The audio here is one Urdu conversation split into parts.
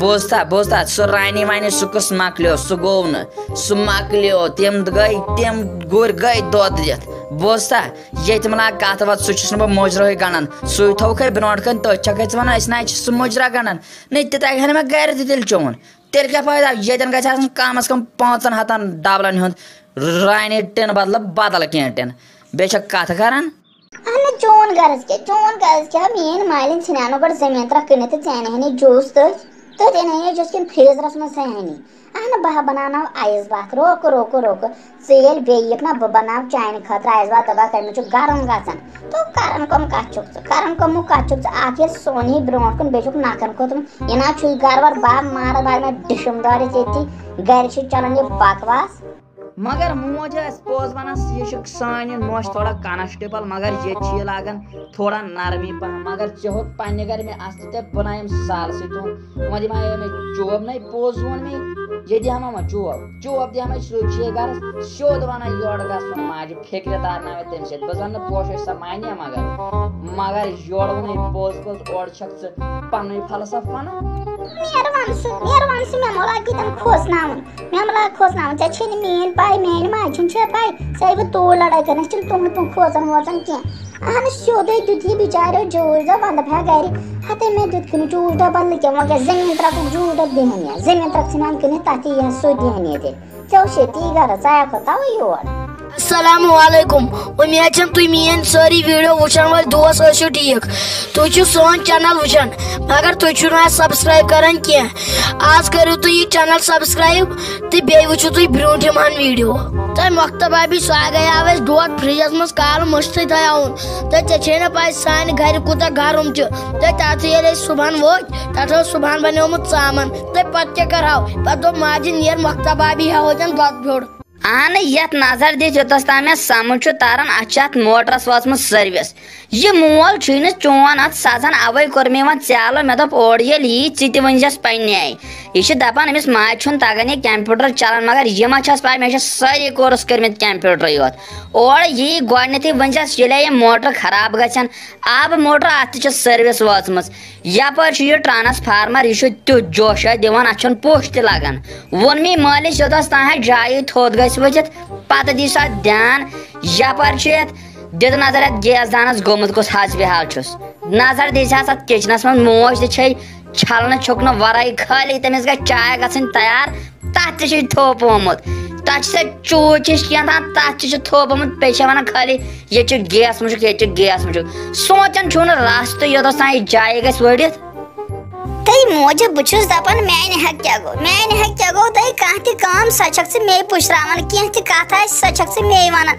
بوزتا سہ رانی وانی سہ قٕصہٕ مۄکلیو سہ گوٚو نہٕ سہ مۄکلیو تِم گُرۍ گٔے دۄد دِتھ بوزتا ییٚتہِ ملا کتھ وتھ سُہ چھُس نہٕ بہٕ مُجرٲہٕے گنڈان سُے تھوٚوکھے برونٛٹھ کَنہِ تٔتھۍ چھکھ ژٕ وَنان أسۍ نہ چھِ سُہ مُجرا گنڈان نہ تہِ تگہِ ہا نہٕ مےٚ گرِ تہِ تیٚلہِ چوٚن تیٚلہِ کیٛاہ فٲیدٕ ییٚتٮ۪ن گژھِ آسُن کم از کم 500 ڈبلن ہُنٛد رانہِ ٹِن بدلہٕ بدل کینٛہہ ٹِن بیٚیہِ چھکھ کتھ کران اہن چون غرض کیا میٲنۍ مالِن ژھٕنیٛاو نہٕ گۄڈٕ زٔمیٖن ترٛکھ کٕنِتھ تہٕ ژٕ اَنہٕ جوٗس تٔتھۍ اَنہٕ جوٗس کِنہٕ فرٛیٖزرَس منٛز ژھٕنہِ اہن بہٕ بناوناو آیِس باتھ روکہٕ ژٕ ییٚلہِ بیٚیہِ یِکھ نا بہٕ بناو چانہِ خٲطرٕ آیِس باتھ دَپکھ تَمہِ چھُ گرم گژھان دوٚپ کران کٲم کَتھ چھُکھ ژٕ کران کٲمُک کَتھ چھُکھ ژٕ اکھ ییٚلہِ سون یی برونٛٹھ کُن بیٚیہِ چھُکھ نَکھن کھوٚتمُت یہِ نہ چھُے گرٕ باب مارٕ باد مےٚ ڈِشُم دٲرِتھ ییٚتی گرِ چھِ چلان یہِ بکواس مگر موج آسہِ پوٚز ونان یہِ چھِ سانہِ نوش تھوڑا کنسٹیبل مگر ییٚتہِ چھِ یہِ لاگان تھوڑا نرمی پہم مگر ژےٚ ہوٚت پننہِ گرِ مےٚ اَصلہِ ژےٚ بنایم سالسٕے تُہُنٛد وۄنۍ دِمہا مےٚ چوب نَے پوٚز ووٚن مےٚ ییٚتہِ دِہا وۄنۍ چوب دِہا مےٚ سیوٚد چھے گرس سیوٚد ونان یورٕ گژھُن ماجہِ فِکرِ تارناوے تمہِ سۭتۍ بہٕ زن نہٕ پوشٲے سۄ مانے مگر یورٕ ووٚنُے پوٚز اورٕ چھکھ ژٕ پننُے فلسف ونان مےٚ مۄلا کھوژناوُن ژےٚ چھے نہٕ میٲنۍ پاے میانہِ ماجہِ ہُنٛد چھے پاے سۄ یہِ بہٕ توٗرۍ لڑٲے کرنس چھُنہٕ تُہُنٛد کھوژان ووژان کینٛہہ اہن سیوٚدُے دیُت یہِ بِچاریو جوٗس ڈب وۄنۍ دپہا گرِ ہتے مےٚ دیُت کٕنہِ جوٗس ڈب بدلہٕ کینٛہہ وۄنۍ کیٛاہ زٔمیٖن ترٛکُک جوٗس ڈب دِہن یا زٔمیٖن ترٛکھ ژھٕنان کٕنِتھ تتھ یی سُہ دِہن ییٚتہِ ژےٚ اوس ییٚتی گرٕ ژٕ آکھ تَوے یور السلام علیکم امید چھم تُہۍ میٲنۍ سٲری ویڈیو وٕچھان وٲلۍ دوس ٲسِو ٹھیٖک تُہۍ چھِو سون چینل وٕچھان مگر تُہۍ چھِو نہٕ اَتھ سبسکرایب کران کینٛہہ آز کٔرِو تُہۍ یہِ چینل سبسکرایب تہٕ بیٚیہِ وٕچھِو تُہۍ برونٛٹھِم ویڈیو تۄہہِ مۄختہٕ بابی سُہ گٔیاو اَسہِ دۄد فرجس منٛز کالہٕ مٔشتھٕے تھاوُن تہٕ ژےٚ چھے نہٕ پاے سانہِ گرِ کوٗتاہ گرم چھُ تہٕ تتھ ییٚلہِ أسۍ صبحن وٲتۍ تتھ اوس صبحن بنیومُت ژامن تہٕ پتہٕ کیٛاہ کرہاو پتہٕ دوٚپ ماجہِ نیر مۄختہٕ بابی ہاوہوتٮ۪ن دۄد پھیوٚر اہن یتھ نظر دِتھ یوٚتس تام مےٚ سمجھ چھُ تران اتھ چھِ اتھ موٹرس وٲژمٕژ سٔروِس یہِ مول چھُے نہٕ چون اتھ سزان اوے کوٚر مےٚ وۄنۍ ژیلہٕ مےٚ دوٚپ اورٕ ییٚلہِ یی ژٕ تہِ ؤنزٮ۪س پننہِ آیہِ یہِ چھِ دپان أمِس ماجہِ چھُنہٕ تگان یہِ کمپیوٗٹر چلان مگر یہِ ما چھس پاے مےٚ چھِ سٲری کورس کٔرمٕتۍ کمپیوٗٹرٕے یوت اورٕ یی گۄڈنیتھٕے ؤنزٮ۪س ییٚلے یِم موٹر خراب گژھن آبہٕ موٹر اتھ تہِ چھِ سٔروِس وٲژمٕژ یپٲرۍ چھُ یہِ ٹرانسفارمر یہِ چھُ تیُتھ جوشا دِوان اتھ چھُنہٕ پوٚش تہِ لگان ووٚن مے مٲلِس یوٚتس تام جایی تھوٚد گژھِ ؤتھِتھ پتہٕ دی سا دھیان یپٲرۍ چھُ یتھ دِتھ نظر یتھ گیس دانس گوٚمُت کُس حظ بہِ حال چھُس نظر دیٖزِ حظ اتھ کچنس منٛز موج تہِ چھے چھلنہٕ چھُکنہٕ ورٲے خٲلی تٔمِس گژھِ چاے گژھٕنۍ تیار تتھ تہِ چھُے تھوٚپ آمُت تتھ چھِ سۄ چوٗچ ہِش کینٛہہ تتھ تہِ چھُ تھوٚپ آمُت بیٚیہِ چھِ ونان خٲلی ییٚتہِ چھُ گیس مُشُک ییٚتہِ چھُ گیس مُشُک سونٛچان چھُنہٕ رستہٕ یوٚتس تام یہِ جایہِ گژھِ ؤڑِتھ تٔے موجوٗب بہٕ چھُس دپان میانہِ حق کیٛاہ گوٚو تۄہہِ کانٛہہ تہِ کٲم سۄ چھکھ ژٕ مے پُشراوان کینٛہہ تہِ کتھ آسہِ سۄ چھکھ ژٕ مے ونان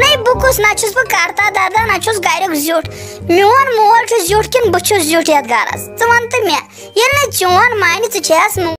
نَے بہٕ کُس نہ چھُس بہٕ کرتا دردا نہ چھُس گریُک زیُٹھ میون مول چھُ زیُٹھ کِنہٕ بہٕ چھُس زیُٹھ یتھ گرس ژٕ ون تہٕ مےٚ ییٚلہِ نہٕ چون مانہِ ژٕ چھیٚس